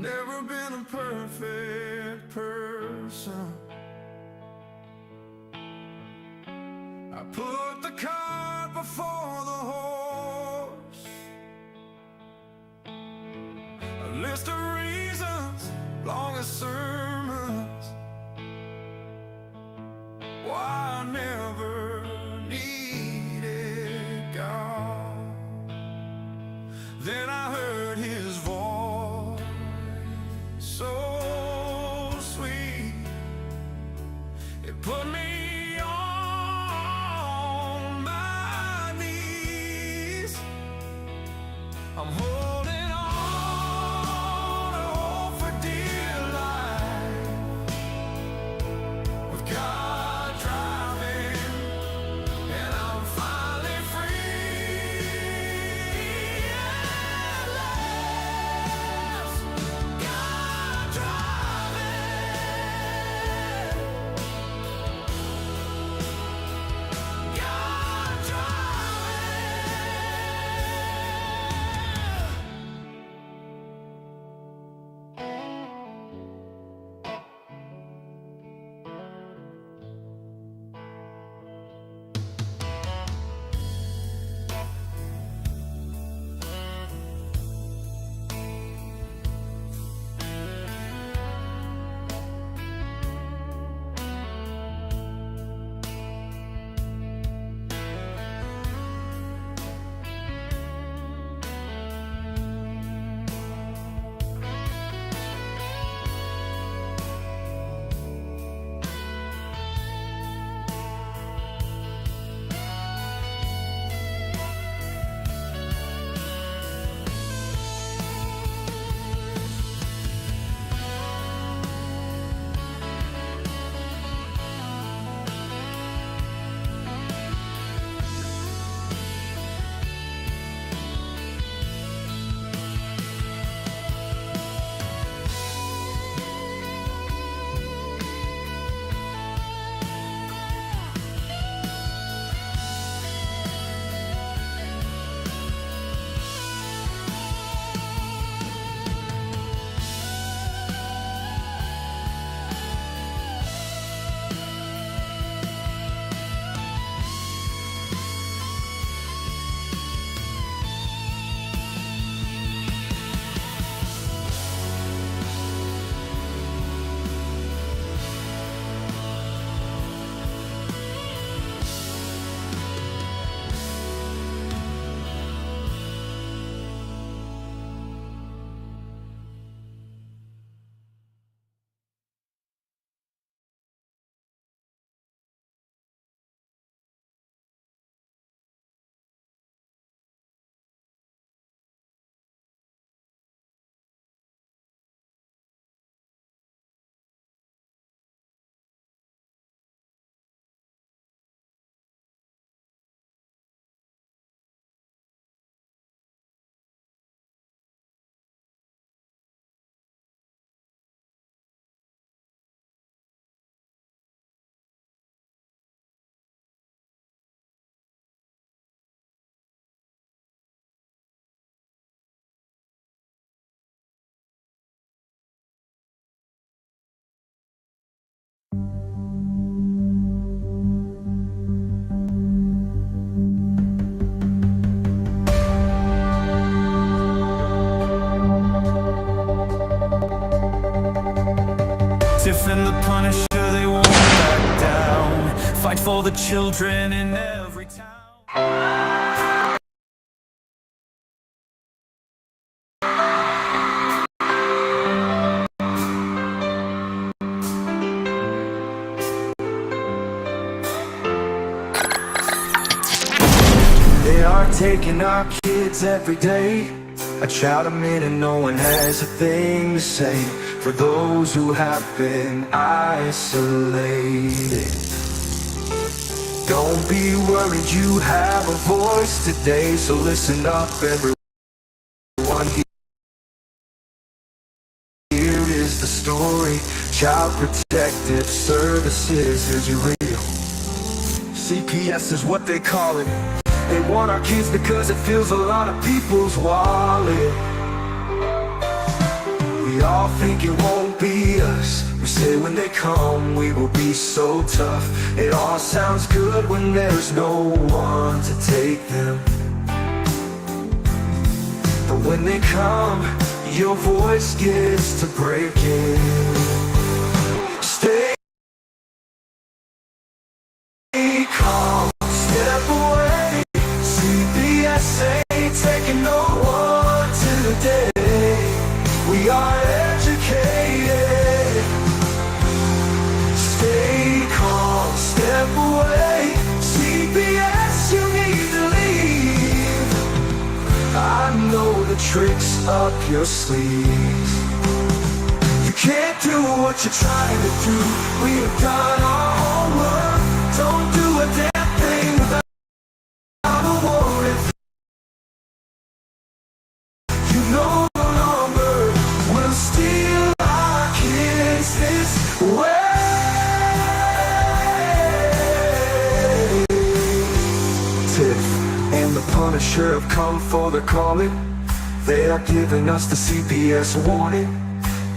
Never been a perfect person. I put the cart before the horse. A list of reasons, long as sermons, why I never needed God. Then I heard His voice, so sweet, it put me on my knees. I'm holding on to hope for dear life, with God driving, and I'm finally free at last. God driving, God Tiff and the Punisher, they won't back down. Fight for the children in every town. They are taking our kids every day. I shout them in and no one has a thing to say. For those who have been isolated, don't be worried, you have a voice today. So listen up everyone, here is the story. Child Protective Services is real. CPS is what they call it. They want our kids because it fills a lot of people's wallet. We all all think it won't be us. We say when they come we will be so tough. It all sounds good when there's no one to take them. But when they come, your voice gets to breaking. Stay calm, step away. CPS ain't taking no one today. We are educated. Stay calm, step away. CPS, you need to leave. I know the tricks up your sleeves. You can't do what you're trying to do. We have done our homework. Don't do a damn thing without a warrant. You no longer will steal our kids this way. Tiff and the Punisher have come for the calling. They are giving us the CPS warning.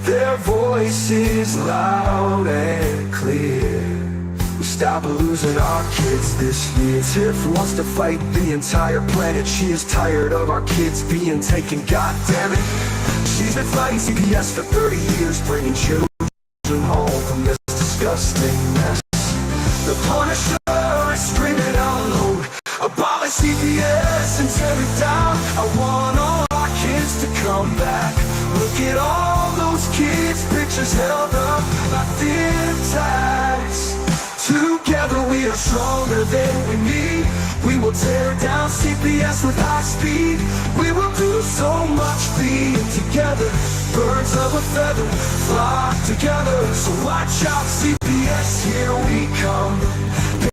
Their voice is loud and clear. We stop losing our kids this year. Tiff wants to fight the entire planet. She is tired of our kids being taken, goddammit. She's been fighting CPS for 30 years, bringing children home from this disgusting mess. The Punisher is screaming out loud, abolish CPS and tear it down. I want all our kids to come back. Look at all those kids' pictures held up by thin ties. Together we are stronger than we need. We will tear down CPS with high speed. We will do so much being together. Birds of a feather flock together. So watch out CPS, here we come.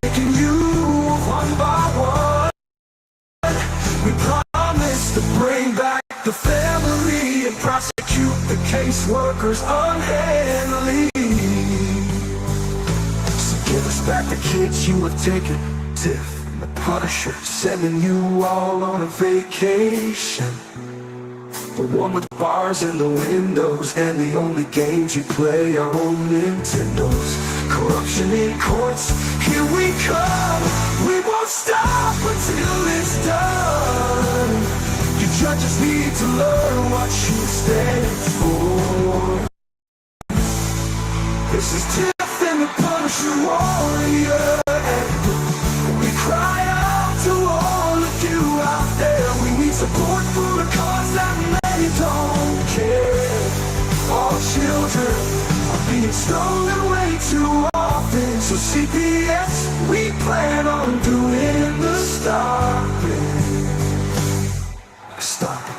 Picking you one by one. We promise to bring back the family and prosecute the caseworkers unhandily. Give us back the kids you have taken. Tiff and the Punisher sending you all on a vacation. The one with bars in the windows and the only games you play are on Nintendos. Corruption in courts, here we come. We won't stop until it's done. You judges need to learn what you stand for. This is Tiff and the Punisher warrior. We cry out to all of you out there. We need support for a cause that many don't care. All children are being stolen way too often. So CPS, we plan on doing the stopping. Stop it.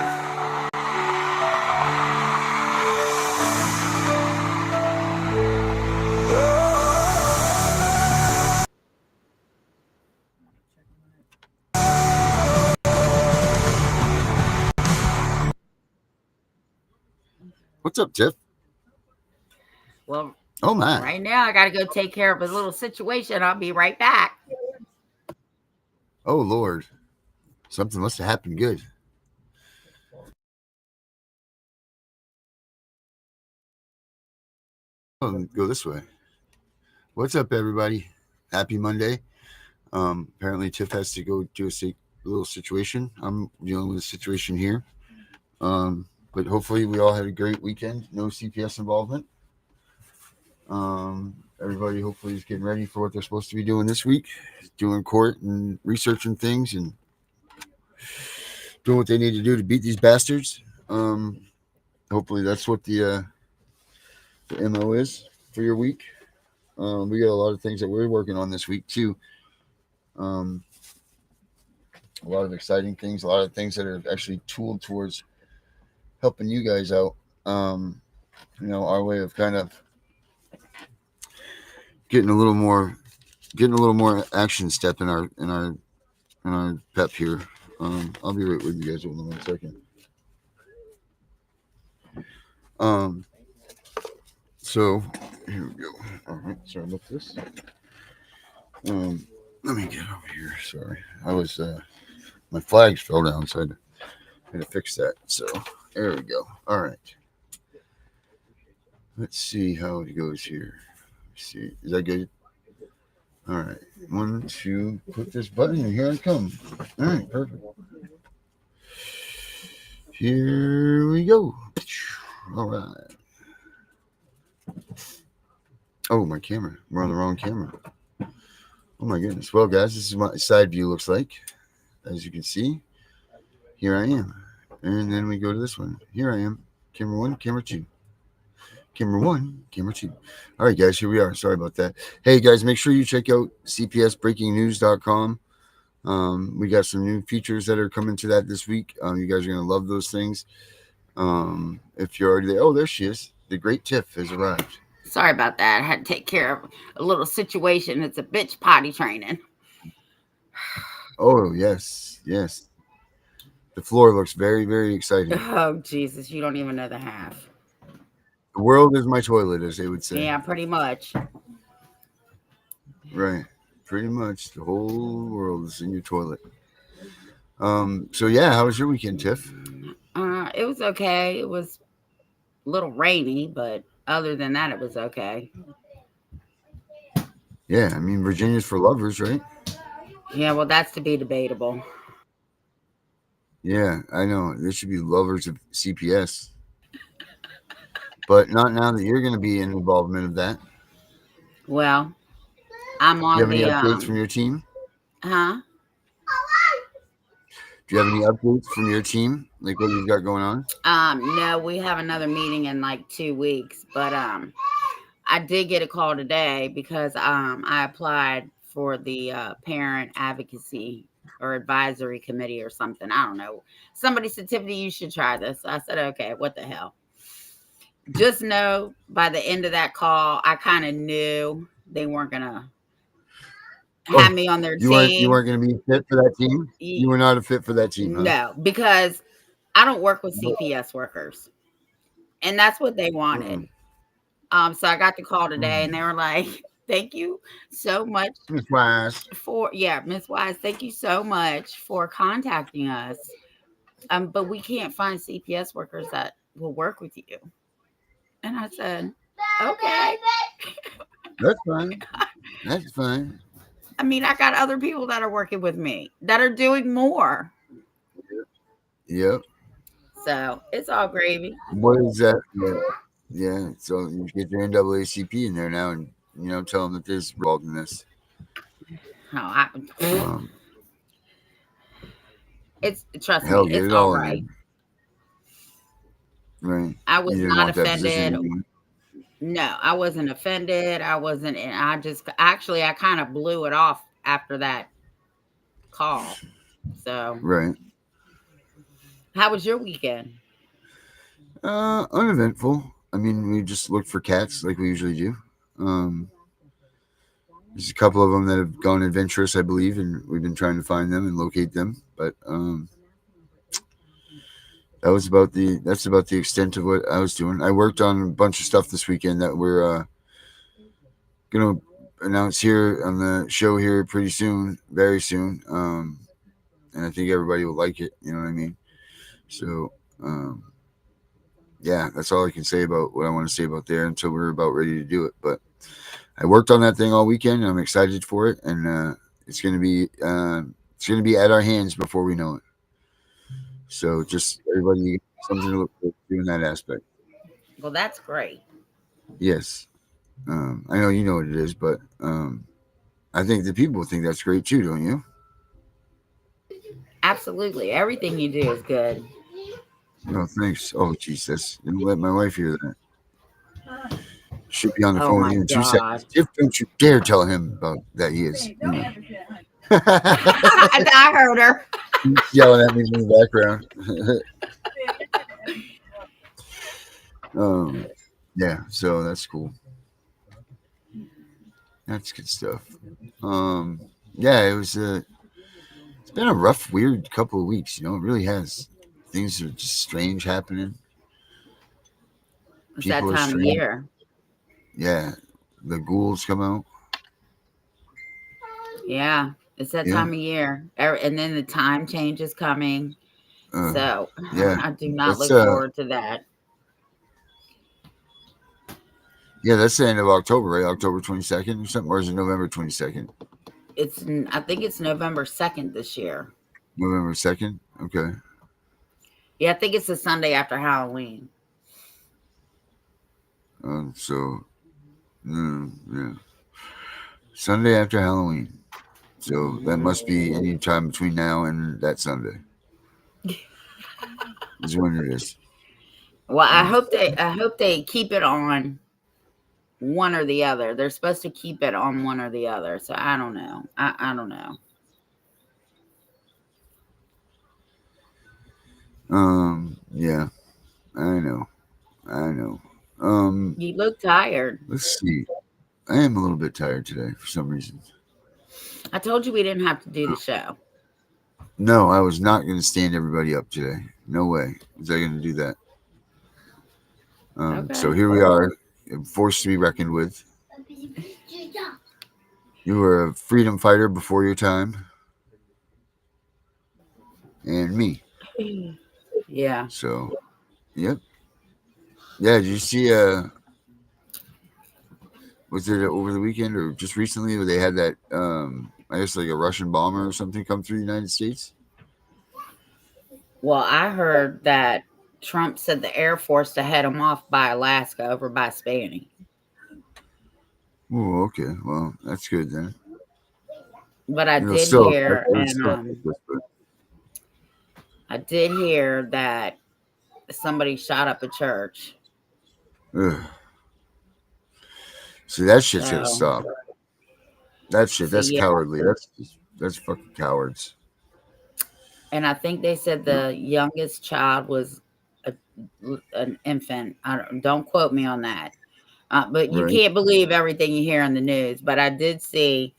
What's up, Tiff? Well, oh my! Right now I got to go take care of a little situation. I'll be right back. Oh Lord, something must have happened good. Go this way. What's up, everybody? Happy Monday. Apparently Tiff has to go do a little situation. I'm dealing with a situation here. But hopefully we all had a great weekend. No CPS involvement. Everybody hopefully is getting ready for what they're supposed to be doing this week, doing court and researching things and doing what they need to do to beat these bastards. Hopefully that's what the MO is for your week. We got a lot of things that we're working on this week too. A lot of exciting things, a lot of things that are actually tooled towards helping you guys out. Our way of kind of getting a little more action step in our pep here. I'll be right with you guys in 1 second. So here we go. All right, sorry about this. Let me get over here. Sorry, I was my flags fell down, so I had to fix that. So there we go. All right. Let's see how it goes here. Let's see, is that good? All right. One, two, put this button and here I come. All right, perfect. Here we go. All right. Oh, my camera. We're on the wrong camera. Oh my goodness. Well, guys, this is what my side view looks like. As you can see, here I am. And then we go to this one. Here I am. Camera one, camera two. Camera one, camera two. All right, guys, here we are. Sorry about that. Hey, guys, make sure you check out cpsbreakingnews.com. We got some new features that are coming to that this week. You guys are going to love those things. If you're already there, oh, there she is. The great Tiff has arrived. Sorry about that. I had to take care of a little situation. It's a bitch potty training. Oh, yes, yes. The floor looks very, very exciting. Oh, Jesus. You don't even know the half. The world is my toilet, as they would say. Yeah, pretty much. Right. Pretty much the whole world is in your toilet. So yeah, how was your weekend, Tiff? It was okay. It was a little rainy, but other than that, it was okay. Yeah, I mean Virginia's for lovers, right? Yeah, well, that's to be debatable. Yeah, I know. There should be lovers of CPS. But not now that you're going to be in involvement of that. Well, I'm Do you on have any the updates from your team? huh? Do you have any updates from your team? Like what you've got going on? No, we have another meeting in like 2 weeks, but I did get a call today because I applied for the parent advocacy or advisory committee or something. I don't know. Somebody said, Tiffany, you should try this. I said, okay, what the hell? Just know by the end of that call, I kind of knew they weren't gonna have me on their You team. weren't going to be fit for that team? You were not a fit for that team, huh? No, because I don't work with CPS workers. And that's what they wanted. So I got the call today and they were like, thank you so much Miss Wise. Miss Wise, thank you so much for contacting us. But we can't find CPS workers that will work with you. And I said, okay. That's fine. That's fine. I mean, I got other people that are working with me that are doing more. Yep. So it's all gravy. What is that? Yeah. So you get your NAACP in there now and, tell them that there's involved in this. It's trust hell, me, get it's it all all right. in. Right. I was You didn't not want that position offended. anymore. No, I wasn't offended. I wasn't. And I just actually I kind of blew it off after that call. So Right. how was your weekend? Uneventful. I mean, we just looked for cats like we usually do. There's a couple of them that have gone adventurous, I believe, and we've been trying to find them and locate them. But that's about the extent of what I was doing. I worked on a bunch of stuff this weekend that we're gonna announce here on the show here pretty soon, very soon. And I think everybody will like it. You know what I mean? So, yeah, that's all I can say about what I want to say about there until we're about ready to do it. But I worked on that thing all weekend, and I'm excited for it. And it's gonna be at our hands before we know it. So just everybody something to look forward to in that aspect. Well, that's great. Yes, I know you know what it is, but I think the people think that's great too, don't you? Absolutely, everything you do is good. No, thanks. Oh, Jesus, don't let my wife hear that. Should be on the Oh phone my in 2 God. seconds. If don't you dare tell him about that he is. I heard her. Yelling at me in the background. Yeah, so that's cool. That's good stuff. Yeah, it's been a rough, weird couple of weeks. It really has. Things are just strange happening. It's that time of year. Yeah, the ghouls come out. Yeah, it's that time of year, and then the time change is coming. So yeah, I do not look forward to that. Yeah, that's the end of October, right? October 22nd or something, or is it November 22nd? I think it's November 2nd this year. November 2nd. Okay. Yeah, I think it's the Sunday after Halloween. So yeah, Sunday after Halloween. So that must be any time between now and that Sunday. Is when it is. Well, I hope they keep it on one or the other. They're supposed to keep it on one or the other. So I don't know. I don't know. Yeah, I know. You look tired. Let's see. I am a little bit tired today for some reason. I told you we didn't have to do the show. No, I was not going to stand everybody up today. No way was I going to do that. Okay. So here we are, forced to be reckoned with. You were a freedom fighter before your time, and me. Yeah. So, yep. Yeah, did you see? Was it over the weekend or just recently where they had that? I guess like a Russian bomber or something come through the United States. Well, I heard that Trump said the Air Force to head him off by Alaska over by Spanny. Oh, okay. Well, that's good then. But I did Still, hear, it was still and I did hear that somebody shot up a church. ugh. See, that shit's So, gonna stop. That shit, that's yeah. cowardly. That's fucking cowards. And I think they said the youngest child was an infant. Don't quote me on that. But you Right. can't believe everything you hear in the news. But I did see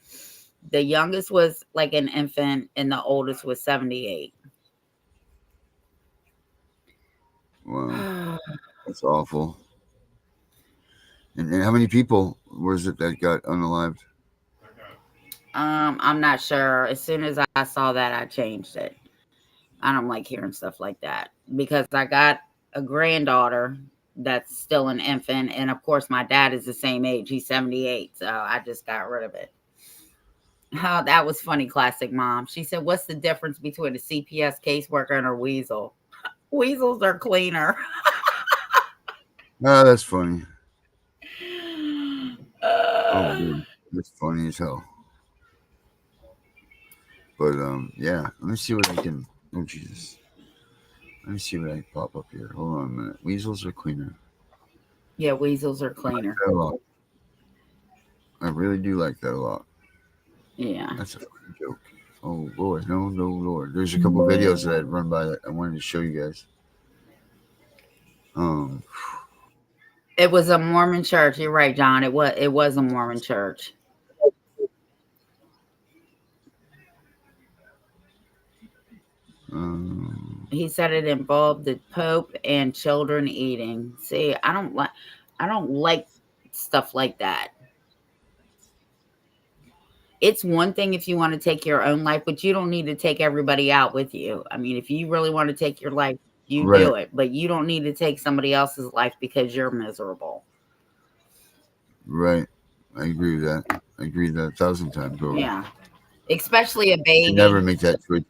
the youngest was like an infant and the oldest was 78. Wow. That's awful. And how many people was it that got unalived? I'm not sure. As soon as I saw that, I changed it. I don't like hearing stuff like that because I got a granddaughter that's still an infant. And of course, my dad is the same age. He's 78. So I just got rid of it. Oh, that was funny, classic mom. She said, "What's the difference between a CPS caseworker and a weasel? Weasels are cleaner." Ah, that's funny. Oh, Uh, dude, that's funny as hell. But yeah. Let me see what I can. Oh Jesus. Let me see what I can pop up here. Hold on a minute. Weasels are cleaner. yeah, weasels are cleaner. I like that a lot. I really do like that a lot. Yeah. That's a funny joke. Oh Lord, no, Lord. There's a couple videos that I'd run by that I wanted to show you guys. It was a Mormon church. You're right, John. It was a Mormon church. He said it involved the Pope and children eating. See, I don't like stuff like that. It's one thing if you want to take your own life, but you don't need to take everybody out with you. I mean, if you really want to take your life, you Right. do it, but you don't need to take somebody else's life because you're miserable. Right. I agree with that. I agree with that 1,000 times over. Yeah. Especially a You baby. never make that choice.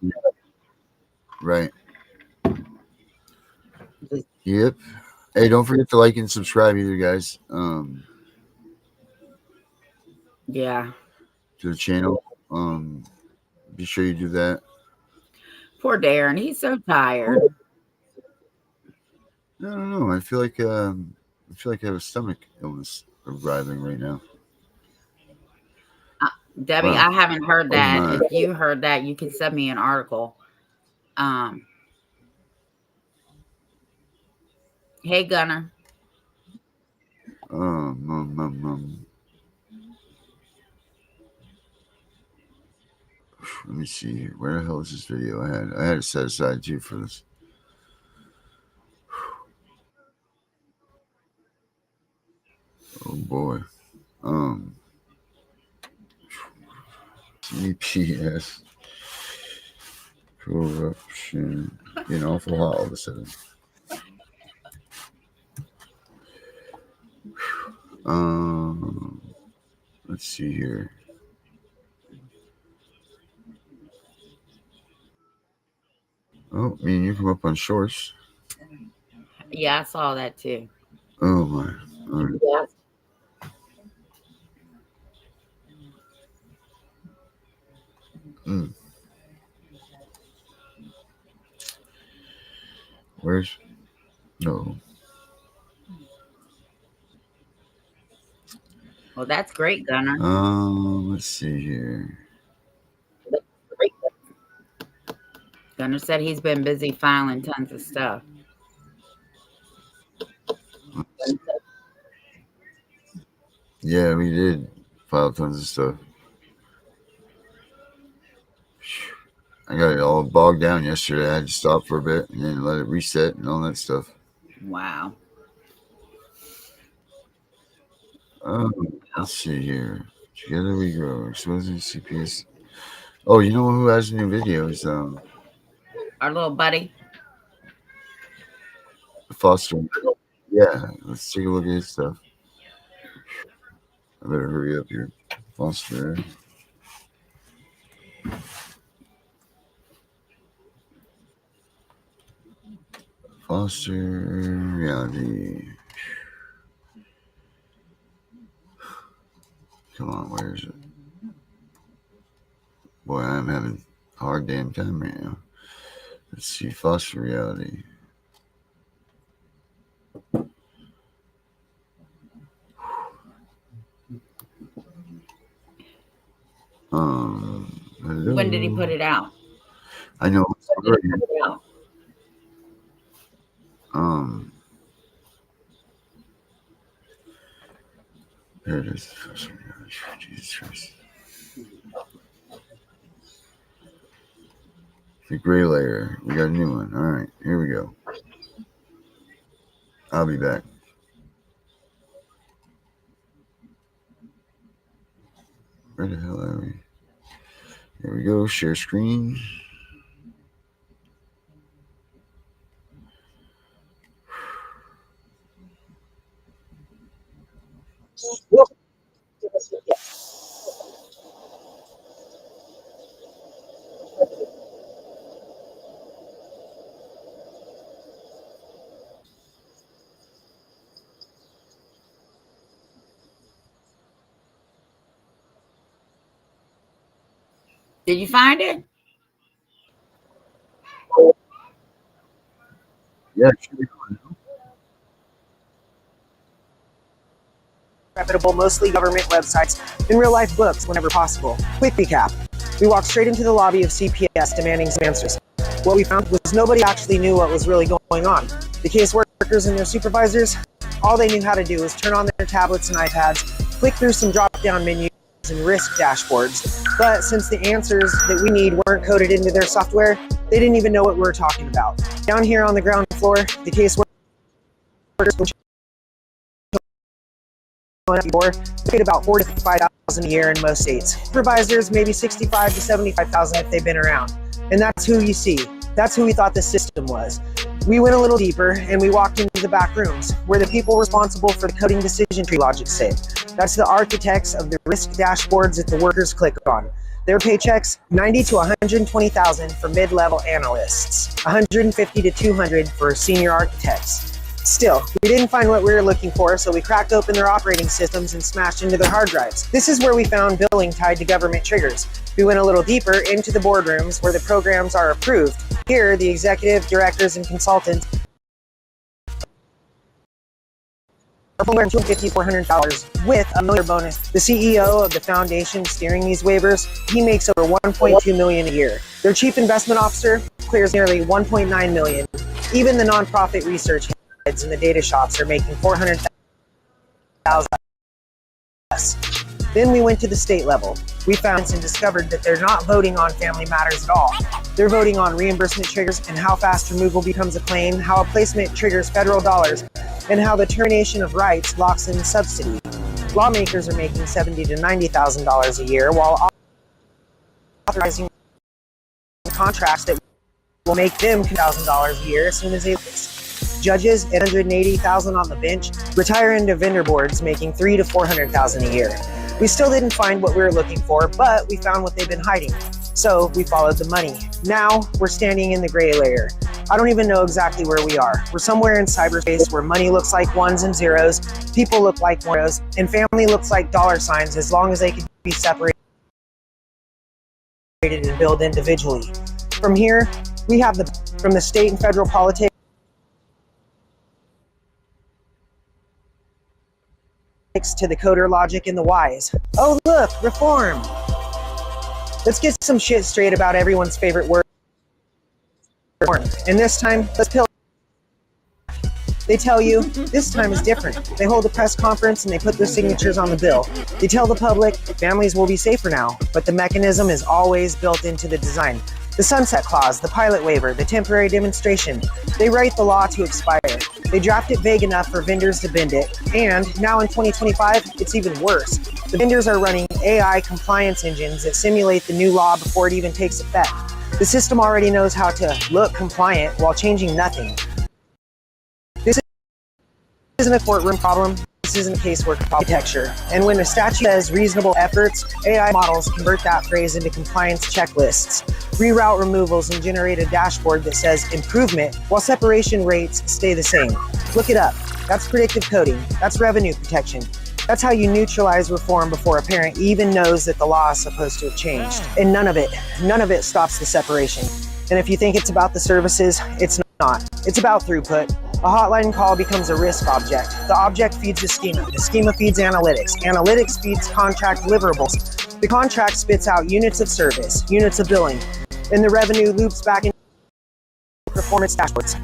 Right. Yep. Hey, don't forget to like and subscribe either, guys. Yeah. To the channel. Be sure you do that. Poor Darren. He's so tired. I don't know. I feel like I have a stomach illness arriving right now. Debbie, Wow. I haven't heard that. my. If you heard that, you can send me an article. Hey, Gunner. Let me see here. Where the hell is this video? I had it set aside too for this. Oh boy. CPS corruption. Getting awful hot all of a sudden. Let's see here. Oh, me and you come up on shorts. Yeah, I saw that too. Oh my. All right. Yeah. Mm. Where's no? Well, that's great, Gunner. Let's see here. Gunner said he's been busy filing tons of stuff. Yeah, we did file tons of stuff. I got it all bogged down yesterday. I had to stop for a bit and then let it reset and all that stuff. Wow. Let's see here. Together we grow. Exposing CPS. Oh, you know who has new videos? Our little buddy. Foster. Yeah, let's take a look at his stuff. I better hurry up here. Foster. Foster reality. Come on, where is it? Boy, I'm having a hard damn time right now. Let's see, Foster reality. Hello. When did he put it out? I know. When did he put it out? There it is. Jesus Christ. The gray layer. We got a new one. All right, here we go. I'll be back. Where the hell are we? Here we go. Share screen. Did you find it? Yeah, reputable, mostly government websites, and real-life books whenever possible. Quick recap. We walked straight into the lobby of CPS demanding some answers. What we found was nobody actually knew what was really going on. The caseworkers and their supervisors, all they knew how to do was turn on their tablets and iPads, click through some drop-down menus and risk dashboards. But since the answers that we need weren't coded into their software, they didn't even know what we were talking about. Down here on the ground floor, the caseworkers paid about $4,000 to $5,000 a year in most states. Supervisors, maybe $65,000 to $75,000 if they've been around. And that's who you see. That's who we thought the system was. We went a little deeper and we walked into the back rooms where the people responsible for the coding decision tree logic sit. That's the architects of the risk dashboards that the workers click on. Their paychecks, $90,000 to $120,000 for mid-level analysts, $150,000 to $200,000 for senior architects. Still, we didn't find what we were looking for, so we cracked open their operating systems and smashed into their hard drives. This is where we found billing tied to government triggers. We went a little deeper into the boardrooms where the programs are approved. Here, the executive, directors, and consultants are pulling $250,000 $400,000 with a $1 million bonus. The CEO of the foundation steering these waivers, he makes over $1.2 million a year. Their chief investment officer clears nearly $1.9 million. Even the nonprofit research heads in the data shops are making $400,000 less. Then we went to the state level. We found and discovered that they're not voting on family matters at all. They're voting on reimbursement triggers and how fast removal becomes a claim, how a placement triggers federal dollars, and how the termination of rights locks in subsidy. Lawmakers are making $70,000 to $90,000 a year while authorizing contracts that will make them $1,000 a year as soon as they Judges at $180,000 on the bench retire into vendor boards making $300,000 to $400,000 a year. We still didn't find what we were looking for, but we found what they've been hiding. So we followed the money. Now we're standing in the gray layer. I don't even know exactly where we are. We're somewhere in cyberspace where money looks like ones and zeros, people look like zeros, and family looks like dollar signs as long as they can be separated and build individually. From here, we have from the state and federal politics to the coder logic and the whys. Oh look, reform! Let's get some shit straight about everyone's favorite word. And this time, let's pill. They tell you, this time is different. They hold a press conference and they put their signatures on the bill. They tell the public, families will be safer now, but the mechanism is always built into the design. The sunset clause, the pilot waiver, the temporary demonstration. They write the law to expire. They draft it vague enough for vendors to bend it. And now in 2025, it's even worse. The vendors are running AI compliance engines that simulate the new law before it even takes effect. The system already knows how to look compliant while changing nothing. This isn't a courtroom problem. This isn't a casework architecture. And when a statute says reasonable efforts, AI models convert that phrase into compliance checklists, reroute removals, and generate a dashboard that says improvement while separation rates stay the same. Look it up. That's predictive coding. That's revenue protection. That's how you neutralize reform before a parent even knows that the law is supposed to have changed. And none of it stops the separation. And if you think it's about the services, it's not. It's about throughput. A hotline call becomes a risk object. The object feeds the schema. The schema feeds analytics. Analytics feeds contract deliverables. The contract spits out units of service, units of billing, and the revenue loops back into performance dashboards.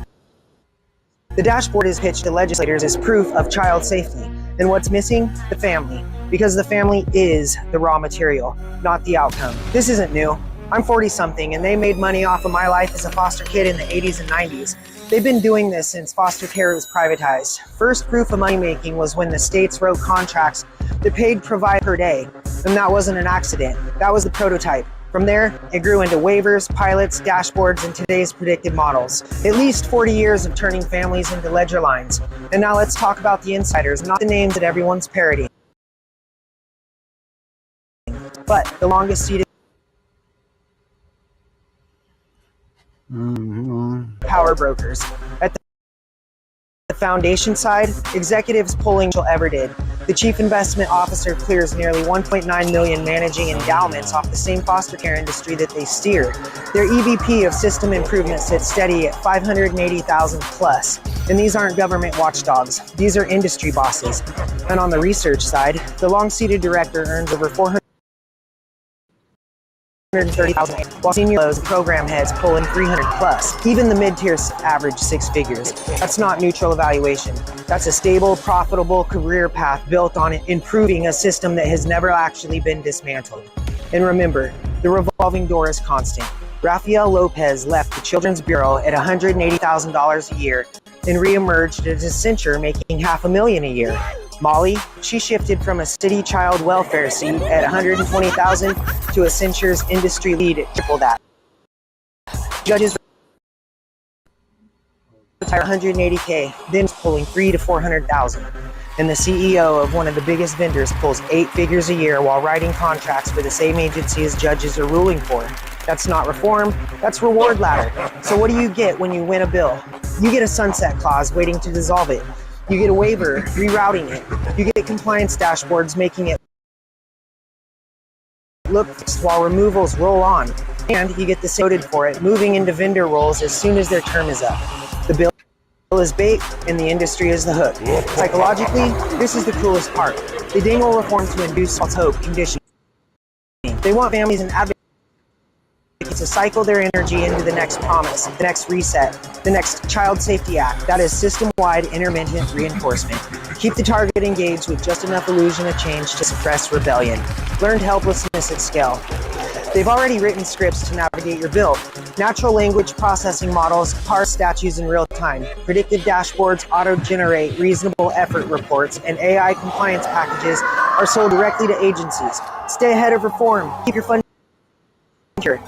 The dashboard is pitched to legislators as proof of child safety. And what's missing? The family. Because the family is the raw material, not the outcome. This isn't new. I'm 40-something, and they made money off of my life as a foster kid in the 80s and 90s. They've been doing this since foster care was privatized. First proof of money making was when the states wrote contracts that paid provide per day. And that wasn't an accident. That was the prototype. From there, it grew into waivers, pilots, dashboards, and today's predictive models. At least 40 years of turning families into ledger lines. And now let's talk about the insiders, not the names that everyone's parodying, but the longest seated power brokers. At the foundation side, executives pulling ever did. The chief investment officer clears nearly 1.9 million managing endowments off the same foster care industry that they steer. Their EVP of system improvement sits steady at 580,000 plus. And these aren't government watchdogs. These are industry bosses. And on the research side, the long-seated director earns over 430,000, while senior lows and program heads pull in 300 plus. Even the mid-tiers average 6 figures. That's not neutral evaluation. That's a stable, profitable career path built on improving a system that has never actually been dismantled. And remember, the revolving door is constant. Rafael Lopez left the Children's Bureau at $180,000 a year and reemerged as Accenture making $500,000 a year. Molly, she shifted from a city child welfare seat at $120,000 to Accenture's industry lead at triple that. Judges retire $180K, then pulling $300,000 to $400,000. And the CEO of one of the biggest vendors pulls 8 figures a year while writing contracts for the same agency as judges are ruling for. That's not reform, that's reward ladder. So what do you get when you win a bill? You get a sunset clause waiting to dissolve it. You get a waiver, rerouting it. You get compliance dashboards, making it look fixed while removals roll on. And you get the coded for it, moving into vendor roles as soon as their term is up. The bill is bait, and the industry is the hook. Psychologically, this is the coolest part. They dangle reform to induce false hope conditioning. They want families and advocates to cycle their energy into the next promise, the next reset, the next Child Safety Act. That is system-wide intermittent reinforcement. Keep the target engaged with just enough illusion of change to suppress rebellion. Learned helplessness at scale. They've already written scripts to navigate your bill. Natural language processing models parse statutes in real time. Predictive dashboards auto-generate reasonable effort reports, and AI compliance packages are sold directly to agencies. Stay ahead of reform. Keep your funding secure.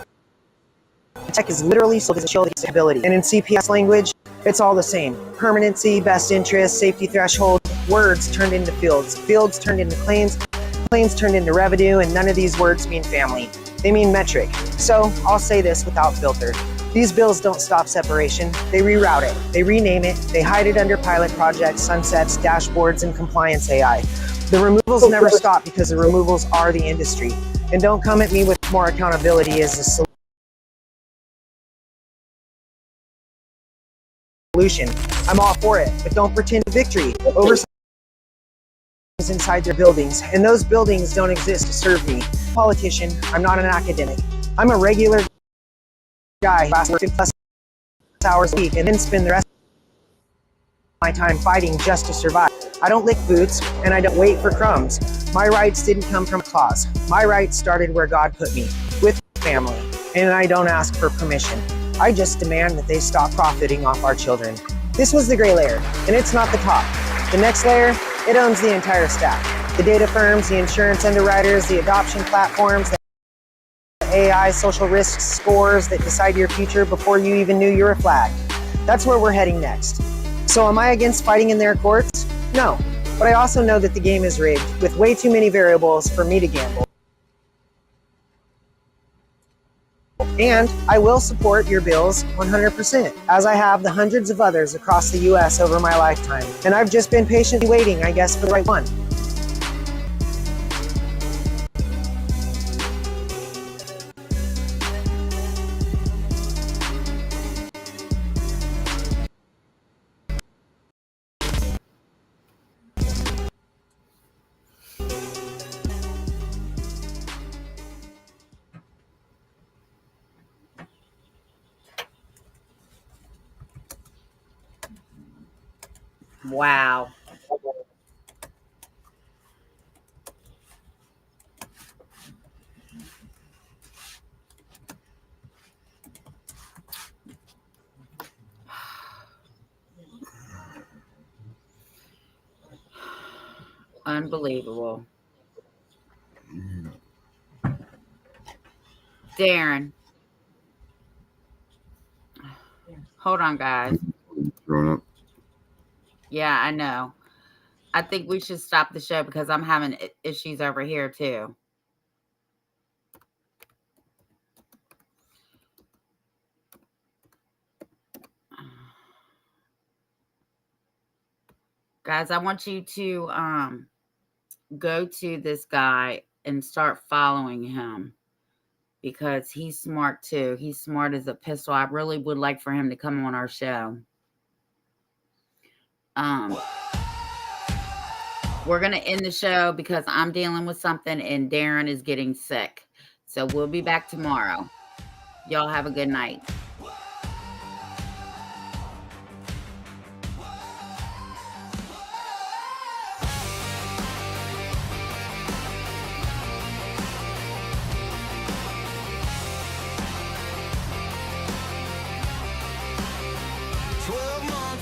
Tech is literally sold as a shield against stability. And in CPS language, It's all the same. Permanency, best interest, safety threshold, words turned into fields, fields turned into claims, claims turned into revenue, and none of these words mean family. They mean metric. So I'll say this without filter. These bills don't stop separation. They reroute it. They rename it. They hide it under pilot projects, sunsets, dashboards, and compliance AI. The removals never stop because the removals are the industry. And don't come at me with more accountability as a solution. I'm all for it, but don't pretend victory. Oversight is inside their buildings, and those buildings don't exist to serve me. Politician, I'm not an academic. I'm a regular guy who lasts 50+ hours a week and then spend the rest of my time fighting just to survive. I don't lick boots, and I don't wait for crumbs. My rights didn't come from applause. My rights started where God put me, with family, and I don't ask for permission. I just demand that they stop profiting off our children. This was the gray layer, and it's not the top. The next layer, it owns the entire stack. The data firms, the insurance underwriters, the adoption platforms, the AI social risk scores that decide your future before you even knew you were flagged. That's where we're heading next. So am I against fighting in their courts? No, but I also know that the game is rigged, with way too many variables for me to gamble. And I will support your bills 100%, as I have the hundreds of others across the US over my lifetime. And I've just been patiently waiting, I guess, for the right one. Wow. Unbelievable. Darren. Hold on, guys. Growing up. Yeah, I know. I think we should stop the show because I'm having issues over here too. Guys, I want you to go to this guy and start following him because he's smart too. He's smart as a pistol. I really would like for him to come on our show. We're going to end the show because I'm dealing with something and Darren is getting sick. So we'll be back tomorrow. Y'all have a good night.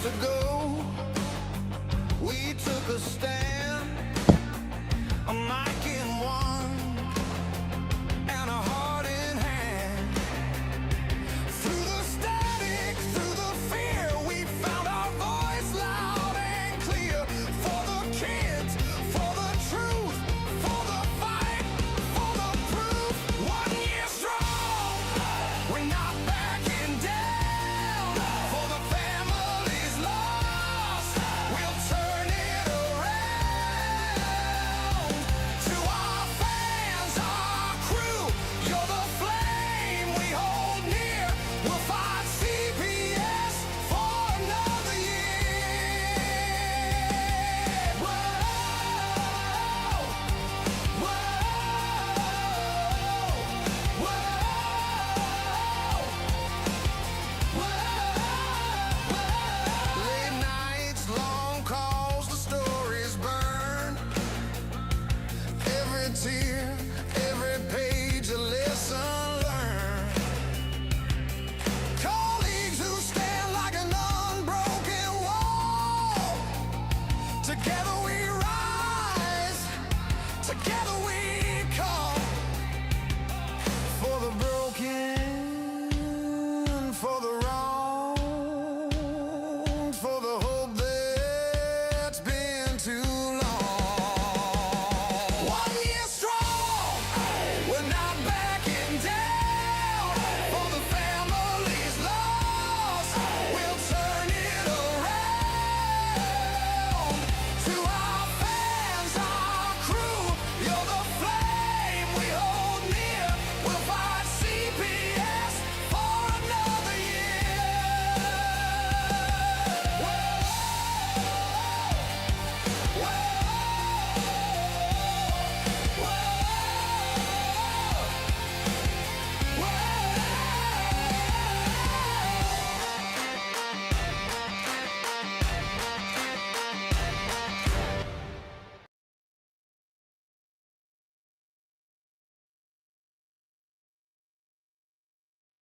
Ago, we took a stand, a mic in one and a heart in hand. Through the static, through the fear, we found our voice loud and clear. For the kids, for the truth, for the fight, for the proof. 1 year strong, we're not backing down. For the families lost, we'll turn it around. To our fans, our crew, you're the flame we hold near. We'll fight CPS for another year. Whoa, whoa, whoa. Late nights, long calls, the stories burn. Every tear, every page, a lesson learned. Colleagues who stand like an unbroken wall. Together